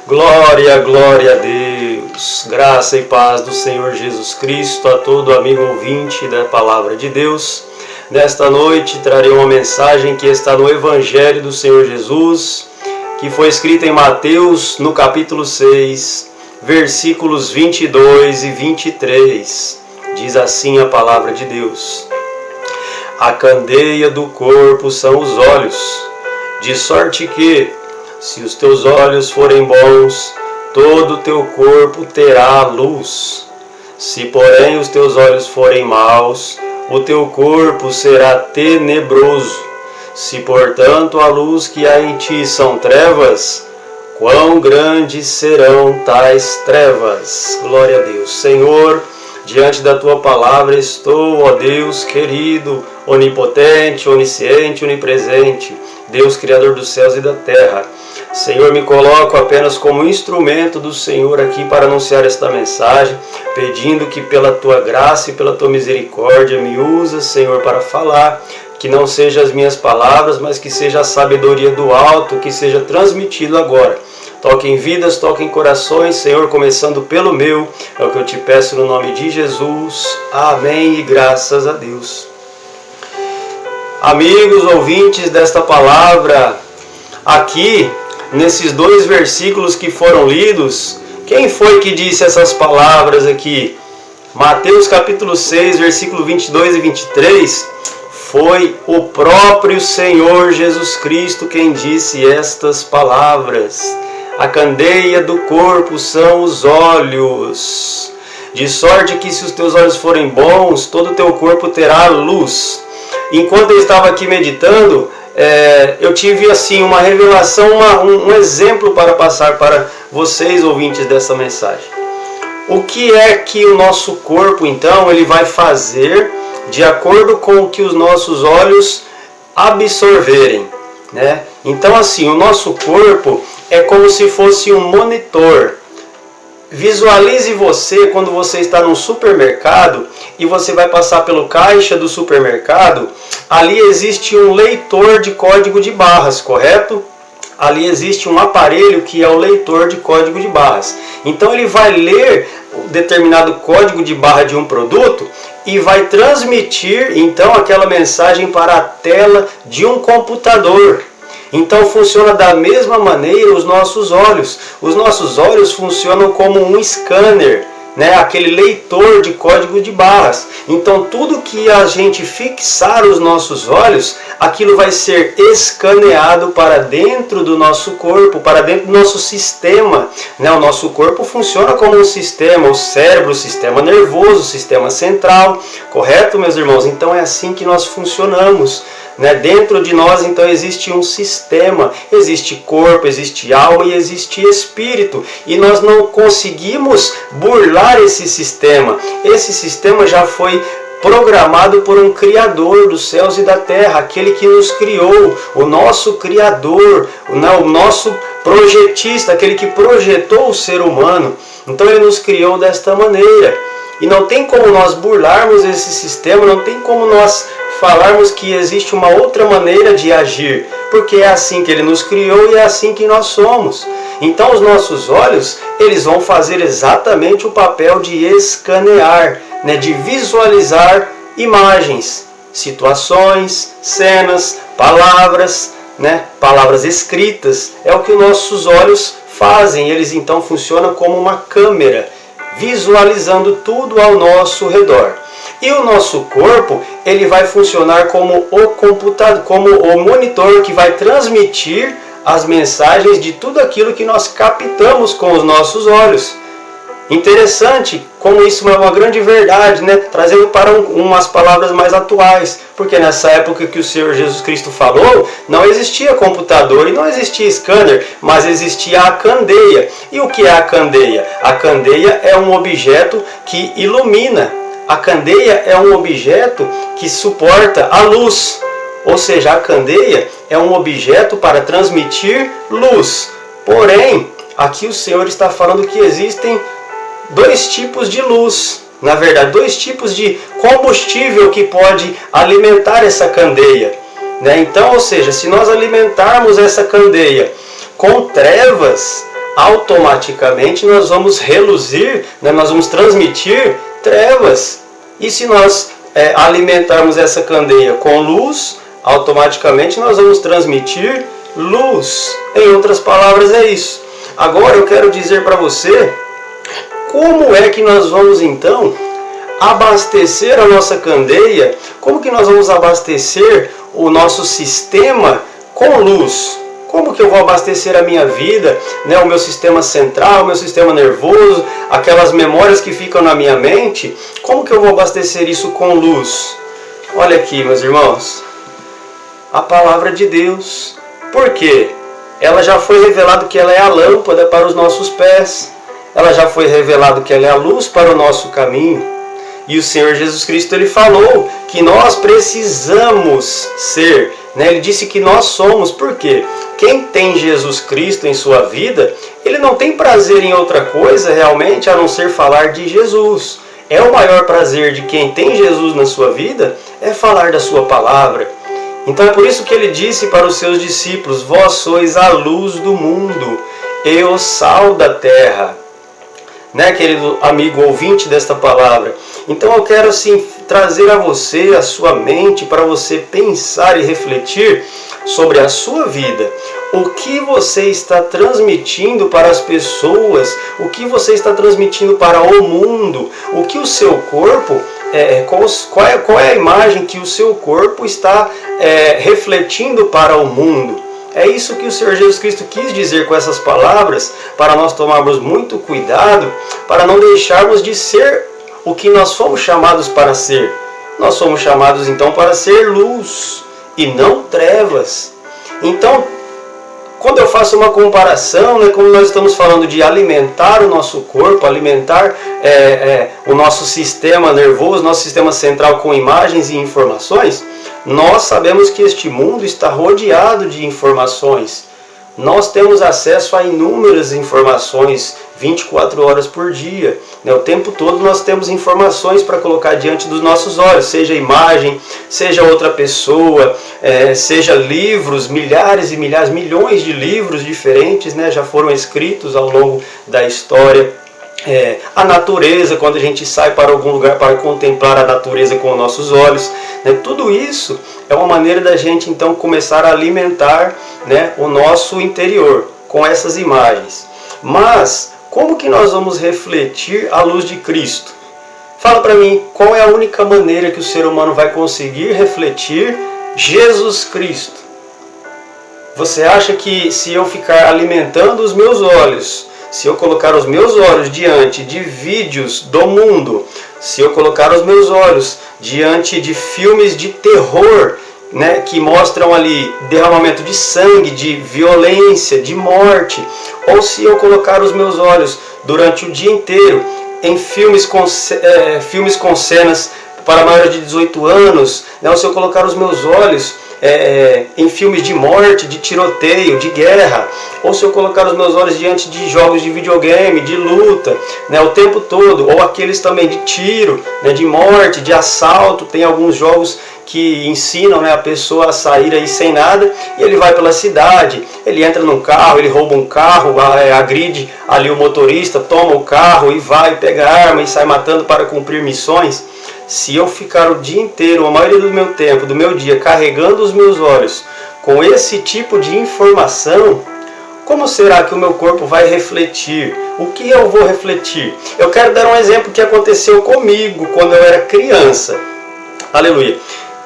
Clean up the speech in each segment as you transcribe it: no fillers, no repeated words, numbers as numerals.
Glória, glória a Deus, graça e paz do Senhor Jesus Cristo a todo amigo ouvinte da Palavra de Deus. Nesta noite trarei uma mensagem que está no Evangelho do Senhor Jesus, que foi escrita em Mateus, no capítulo 6, versículos 22 e 23. Diz assim a Palavra de Deus: A candeia do corpo são os olhos, de sorte que, se os teus olhos forem bons, todo o teu corpo terá luz. Se, porém, os teus olhos forem maus, o teu corpo será tenebroso. Se, portanto, a luz que há em ti são trevas, quão grandes serão tais trevas. Glória a Deus. Senhor, diante da tua palavra estou, ó Deus querido, onipotente, onisciente, onipresente, Deus Criador dos céus e da terra. Senhor, me coloco apenas como instrumento do Senhor aqui para anunciar esta mensagem, pedindo que pela tua graça e pela tua misericórdia me usa, Senhor, para falar, que não sejam as minhas palavras, mas que seja a sabedoria do alto, que seja transmitido agora. Toque em vidas, toque em corações, Senhor, começando pelo meu, é o que eu te peço no nome de Jesus. Amém e graças a Deus. Amigos, ouvintes desta palavra, aqui, nesses dois versículos que foram lidos, quem foi que disse essas palavras aqui? Mateus capítulo 6, versículo 22 e 23, foi o próprio Senhor Jesus Cristo quem disse estas palavras. A candeia do corpo são os olhos, de sorte que se os teus olhos forem bons, todo o teu corpo terá luz. Enquanto eu estava aqui meditando, eu tive assim uma revelação, um exemplo para passar para vocês, ouvintes dessa mensagem. O que é que o nosso corpo, então, ele vai fazer de acordo com o que os nossos olhos absorverem, né? Então, assim, o nosso corpo é como se fosse um monitor. Visualize você quando você está num supermercado e você vai passar pelo caixa do supermercado. Ali existe um leitor de código de barras, correto? Ali existe um aparelho que é o leitor de código de barras. Então ele vai ler um determinado código de barra de um produto e vai transmitir então aquela mensagem para a tela de um computador. Então funciona da mesma maneira os nossos olhos. Os nossos olhos funcionam como um scanner, né? Aquele leitor de código de barras. Então tudo que a gente fixar os nossos olhos, aquilo vai ser escaneado para dentro do nosso corpo, para dentro do nosso sistema, né? O nosso corpo funciona como um sistema, o cérebro, o sistema nervoso, o sistema central, correto, meus irmãos? Então é assim que nós funcionamos. Dentro de nós, então, existe um sistema, existe corpo, existe alma e existe espírito. E nós não conseguimos burlar esse sistema. Esse sistema já foi programado por um Criador dos céus e da terra, aquele que nos criou, o nosso Criador, o nosso projetista, aquele que projetou o ser humano. Então ele nos criou desta maneira. E não tem como nós burlarmos esse sistema, não tem como nós falarmos que existe uma outra maneira de agir, porque é assim que ele nos criou e é assim que nós somos. Então os nossos olhos, eles vão fazer exatamente o papel de escanear, de visualizar imagens, situações, cenas, palavras, palavras escritas. É o que os nossos olhos fazem. Eles então funcionam como uma câmera, visualizando tudo ao nosso redor. E o nosso corpo, ele vai funcionar como o computador, como o monitor que vai transmitir as mensagens de tudo aquilo que nós captamos com os nossos olhos. Interessante como isso é uma grande verdade, trazendo para umas palavras mais atuais, porque nessa época que o Senhor Jesus Cristo falou, não existia computador e não existia scanner, mas existia a candeia. E o que é a candeia? A candeia é um objeto que ilumina. A candeia é um objeto que suporta a luz, ou seja, a candeia é um objeto para transmitir luz. Porém, aqui o Senhor está falando que existem dois tipos de luz, na verdade, dois tipos de combustível que pode alimentar essa candeia. Então, ou seja, se nós alimentarmos essa candeia com trevas, automaticamente nós vamos reluzir, né, nós vamos transmitir trevas. E se nós alimentarmos essa candeia com luz, automaticamente nós vamos transmitir luz. Em outras palavras, é isso. Agora eu quero dizer para você como é que nós vamos então abastecer a nossa candeia, como que nós vamos abastecer o nosso sistema com luz. Como que eu vou abastecer a minha vida, né, o meu sistema central, o meu sistema nervoso, aquelas memórias que ficam na minha mente, como que eu vou abastecer isso com luz? Olha aqui, meus irmãos, a palavra de Deus. Por quê? Ela já foi revelado que ela é a lâmpada para os nossos pés, ela já foi revelado que ela é a luz para o nosso caminho. E o Senhor Jesus Cristo, Ele falou que nós precisamos ser, né? Ele disse que nós somos. Por quê? Quem tem Jesus Cristo em sua vida, ele não tem prazer em outra coisa realmente a não ser falar de Jesus. É o maior prazer de quem tem Jesus na sua vida, é falar da sua palavra. Então é por isso que ele disse para os seus discípulos: vós sois a luz do mundo e o sal da terra. Né, querido amigo ouvinte desta palavra? Então eu quero assim trazer a você, a sua mente, para você pensar e refletir sobre a sua vida. O que você está transmitindo para as pessoas? O que você está transmitindo para o mundo? O que o seu corpo, qual é a imagem que o seu corpo está refletindo para o mundo? É isso que o Senhor Jesus Cristo quis dizer com essas palavras, para nós tomarmos muito cuidado, para não deixarmos de ser o que nós fomos chamados para ser. Nós somos chamados então para ser luz e não trevas. Então, quando eu faço uma comparação, né, como nós estamos falando de alimentar o nosso corpo, alimentar o nosso sistema nervoso, nosso sistema central com imagens e informações, nós sabemos que este mundo está rodeado de informações. Nós temos acesso a inúmeras informações 24 horas por dia. O tempo todo nós temos informações para colocar diante dos nossos olhos, seja imagem, seja outra pessoa, seja livros, milhares e milhares, milhões de livros diferentes, né, já foram escritos ao longo da história. A natureza, quando a gente sai para algum lugar para contemplar a natureza com os nossos olhos, né, tudo isso é uma maneira da gente então começar a alimentar, né, o nosso interior com essas imagens. Mas como que nós vamos refletir a luz de Cristo? Fala para mim, qual é a única maneira que o ser humano vai conseguir refletir Jesus Cristo? Você acha que se eu ficar alimentando os meus olhos, se eu colocar os meus olhos diante de vídeos do mundo, se eu colocar os meus olhos diante de filmes de terror, né, que mostram ali derramamento de sangue, de violência, de morte, ou se eu colocar os meus olhos durante o dia inteiro em filmes com cenas para maiores de 18 anos, né, ou se eu colocar os meus olhos em filmes de morte, de tiroteio, de guerra, ou se eu colocar os meus olhos diante de jogos de videogame, de luta, né, o tempo todo, ou aqueles também de tiro, né, de morte, de assalto. Tem alguns jogos que ensinam, né, a pessoa a sair aí sem nada, e ele vai pela cidade, ele entra num carro, ele rouba um carro, agride ali o motorista, toma o carro e vai, pega a arma e sai matando para cumprir missões. Se eu ficar o dia inteiro, a maioria do meu tempo, do meu dia, carregando os meus olhos com esse tipo de informação, como será que o meu corpo vai refletir? O que eu vou refletir? Eu quero dar um exemplo que aconteceu comigo quando eu era criança. Aleluia!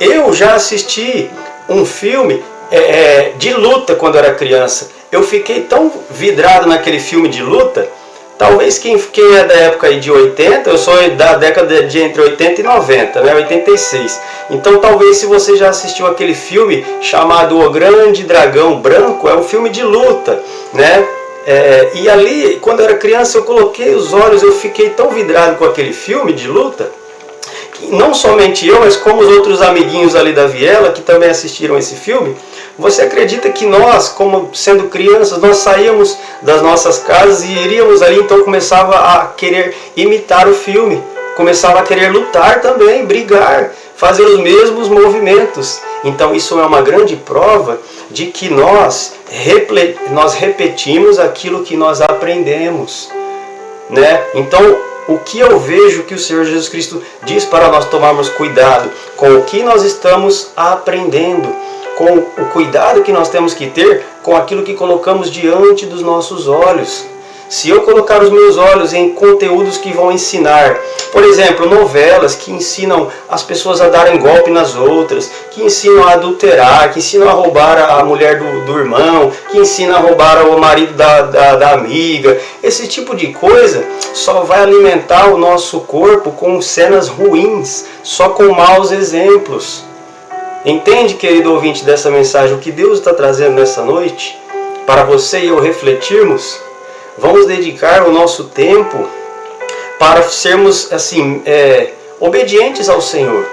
Eu já assisti um filme de luta quando eu era criança. Eu fiquei tão vidrado naquele filme de luta. Talvez quem é da época aí de 80, eu sou da década de entre 80 e 90, né, 86. Então talvez se você já assistiu aquele filme chamado O Grande Dragão Branco, é um filme de luta, né? E ali, quando eu era criança, eu coloquei os olhos, eu fiquei tão vidrado com aquele filme de luta, que não somente eu, mas como os outros amiguinhos ali da Viela, que também assistiram esse filme. Você acredita que nós, como sendo crianças, nós saíamos das nossas casas e iríamos ali, então começava a querer imitar o filme, começava a querer lutar também, brigar, fazer os mesmos movimentos. Então isso é uma grande prova de que nós repetimos aquilo que nós aprendemos, né? Então, o que eu vejo que o Senhor Jesus Cristo diz para nós tomarmos cuidado com o que nós estamos aprendendo, com o cuidado que nós temos que ter com aquilo que colocamos diante dos nossos olhos. Se eu colocar os meus olhos em conteúdos que vão ensinar, por exemplo, novelas que ensinam as pessoas a darem golpe nas outras, que ensinam a adulterar, que ensinam a roubar a mulher do irmão, que ensinam a roubar o marido da amiga, esse tipo de coisa só vai alimentar o nosso corpo com cenas ruins, só com maus exemplos. Entende, querido ouvinte dessa mensagem, o que Deus está trazendo nessa noite para você e eu refletirmos? Vamos dedicar o nosso tempo para sermos assim, obedientes ao Senhor,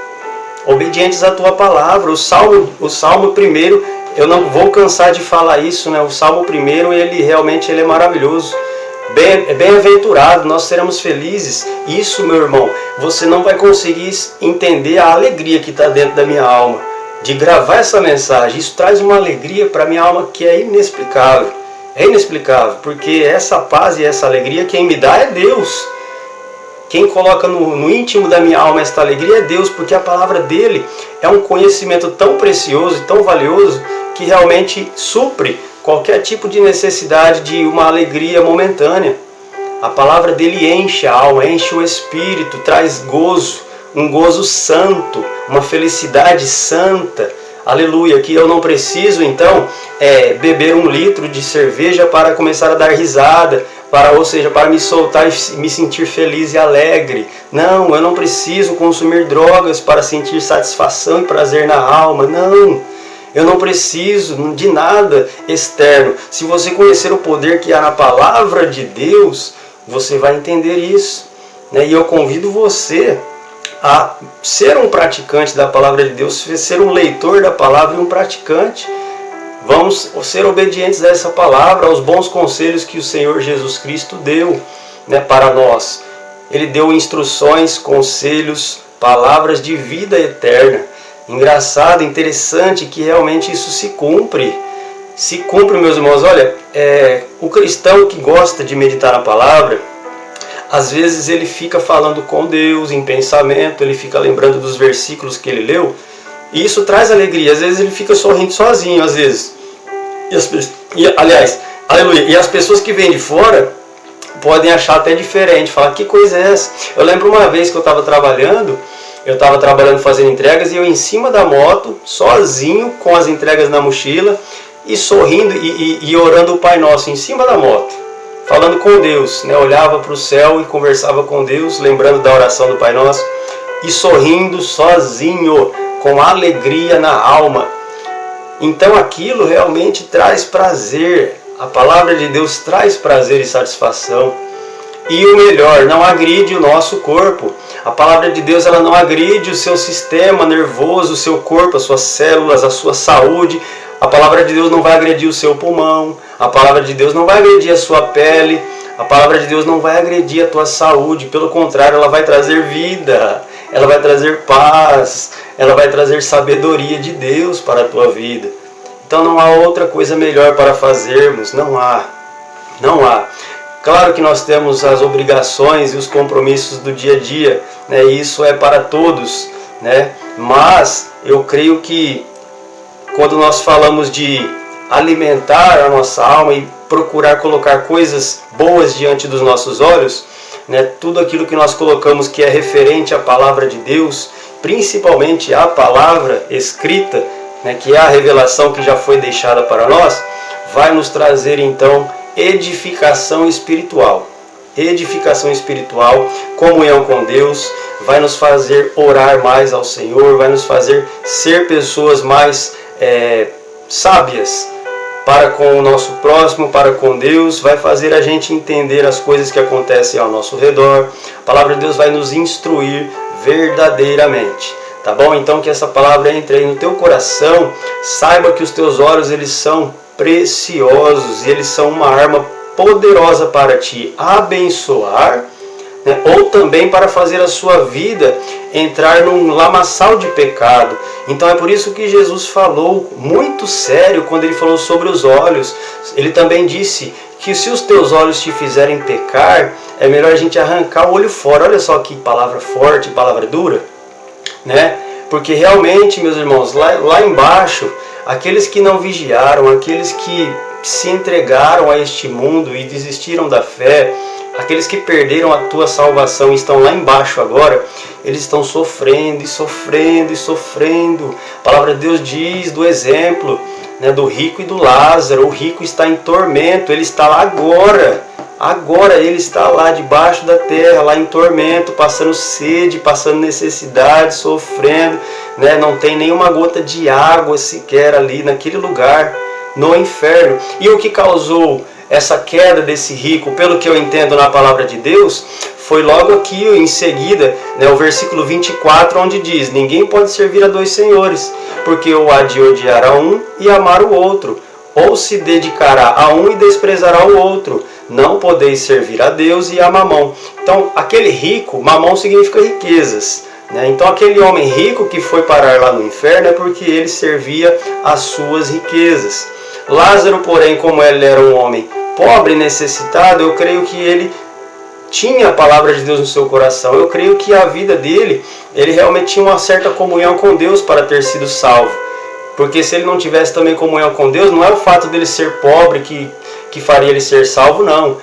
obedientes à Tua Palavra. O Salmo primeiro, eu não vou cansar de falar isso, né? O Salmo primeiro, ele realmente é maravilhoso. Bem-aventurado, nós seremos felizes. Isso, meu irmão, você não vai conseguir entender a alegria que está dentro da minha alma de gravar essa mensagem. Isso traz uma alegria para a minha alma que é inexplicável. É inexplicável, porque essa paz e essa alegria quem me dá é Deus. Quem coloca no íntimo da minha alma esta alegria é Deus, porque a palavra dele é um conhecimento tão precioso e tão valioso que realmente supre qualquer tipo de necessidade de uma alegria momentânea. A palavra dele enche a alma, enche o espírito, traz gozo, um gozo santo, uma felicidade santa. Aleluia, que eu não preciso então beber 1 litro de cerveja para começar a dar risada, ou seja, para me soltar e me sentir feliz e alegre. Não, eu não preciso consumir drogas para sentir satisfação e prazer na alma. Não, eu não preciso de nada externo. Se você conhecer o poder que há na palavra de Deus, você vai entender isso, né? E eu convido você a ser um praticante da palavra de Deus, ser um leitor da palavra e um praticante. Vamos ser obedientes a essa palavra, aos bons conselhos que o Senhor Jesus Cristo deu, né, para nós. Ele deu instruções, conselhos, palavras de vida eterna. Engraçado, interessante que realmente isso se cumpre. Se cumpre, meus irmãos. Olha, o cristão que gosta de meditar na palavra, às vezes ele fica falando com Deus em pensamento, ele fica lembrando dos versículos que ele leu, e isso traz alegria. Às vezes ele fica sorrindo sozinho, às vezes. Aleluia, e as pessoas que vêm de fora podem achar até diferente, falar, que coisa é essa? Eu lembro uma vez que eu estava trabalhando fazendo entregas, e eu em cima da moto, sozinho, com as entregas na mochila, e sorrindo e orando o Pai Nosso em cima da moto, falando com Deus, né? Olhava para o céu e conversava com Deus, lembrando da oração do Pai Nosso, e sorrindo sozinho, com alegria na alma. Então aquilo realmente traz prazer. A palavra de Deus traz prazer e satisfação. E o melhor, não agride o nosso corpo. A palavra de Deus, ela não agride o seu sistema nervoso, o seu corpo, as suas células, a sua saúde. A palavra de Deus não vai agredir o seu pulmão. A palavra de Deus não vai agredir a sua pele. A palavra de Deus não vai agredir a tua saúde. Pelo contrário, ela vai trazer vida. Ela vai trazer paz. Ela vai trazer sabedoria de Deus para a tua vida. Então não há outra coisa melhor para fazermos. Não há. Não há. Claro que nós temos as obrigações e os compromissos do dia a dia, né? Isso é para todos, né? Mas eu creio que quando nós falamos de alimentar a nossa alma e procurar colocar coisas boas diante dos nossos olhos, né? Tudo aquilo que nós colocamos que é referente à palavra de Deus, principalmente a palavra escrita, né? Que é a revelação que já foi deixada para nós, vai nos trazer então edificação espiritual. Edificação espiritual, comunhão com Deus, vai nos fazer orar mais ao Senhor, vai nos fazer ser pessoas mais sábias para com o nosso próximo, para com Deus, vai fazer a gente entender as coisas que acontecem ao nosso redor. A palavra de Deus vai nos instruir verdadeiramente. Tá bom? Então que essa palavra entre aí no teu coração. Saiba que os teus olhos, eles são preciosos e eles são uma arma poderosa para te abençoar, né? Ou também para fazer a sua vida entrar num lamaçal de pecado. Então é por isso que Jesus falou muito sério quando ele falou sobre os olhos. Ele também disse que se os teus olhos te fizerem pecar, é melhor a gente arrancar o olho fora. Olha só que palavra forte, palavra dura, né? Porque realmente, meus irmãos, lá embaixo, aqueles que não vigiaram, aqueles que se entregaram a este mundo e desistiram da fé, aqueles que perderam a tua salvação e estão lá embaixo agora, eles estão sofrendo e sofrendo e sofrendo. A palavra de Deus diz do exemplo, né, do rico e do Lázaro. O rico está em tormento, ele está lá agora. Agora ele está lá debaixo da terra, lá em tormento, passando sede, passando necessidade, sofrendo, né? Não tem nenhuma gota de água sequer ali naquele lugar, no inferno. E o que causou essa queda desse rico, pelo que eu entendo na palavra de Deus, foi logo aqui em seguida, né, o versículo 24, onde diz: ninguém pode servir a dois senhores, porque ou há de odiar a um e amar o outro, ou se dedicará a um e desprezará o outro. Não podeis servir a Deus e a Mamão. Então, aquele rico, Mamão significa riquezas, né? Então, aquele homem rico que foi parar lá no inferno é porque ele servia as suas riquezas. Lázaro, porém, como ele era um homem pobre e necessitado, eu creio que ele tinha a palavra de Deus no seu coração. Eu creio que a vida dele, ele realmente tinha uma certa comunhão com Deus para ter sido salvo. Porque se ele não tivesse também comunhão com Deus, não é o fato dele ser pobre que faria ele ser salvo, não.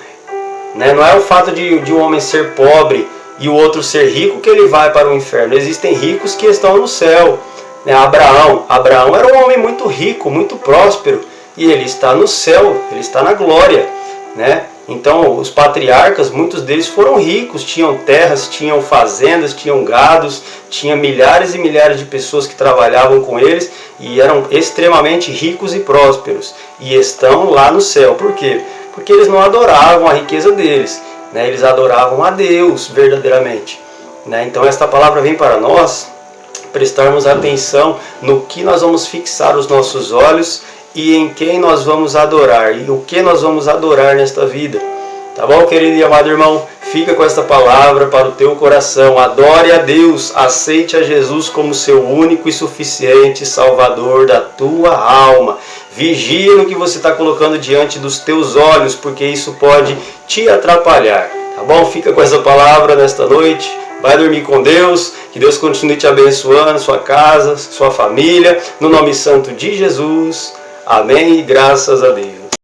Né? Não é o fato de um homem ser pobre e o outro ser rico que ele vai para o inferno. Existem ricos que estão no céu. Né? Abraão era um homem muito rico, muito próspero, e ele está no céu, ele está na glória. Né? Então os patriarcas, muitos deles foram ricos, tinham terras, tinham fazendas, tinham gados, tinha milhares e milhares de pessoas que trabalhavam com eles e eram extremamente ricos e prósperos, e estão lá no céu. Por quê? Porque eles não adoravam a riqueza deles, né? Eles adoravam a Deus verdadeiramente, né? Então esta palavra vem para nós prestarmos atenção no que nós vamos fixar os nossos olhos e em quem nós vamos adorar e o que nós vamos adorar nesta vida. Tá bom, querido e amado irmão? Fica com esta palavra para o teu coração. Adore a Deus, aceite a Jesus como seu único e suficiente Salvador da tua alma. Vigie no que você está colocando diante dos teus olhos, porque isso pode te atrapalhar. Tá bom? Fica com essa palavra nesta noite. Vai dormir com Deus, que Deus continue te abençoando, sua casa, sua família, no nome santo de Jesus. Amém e graças a Deus.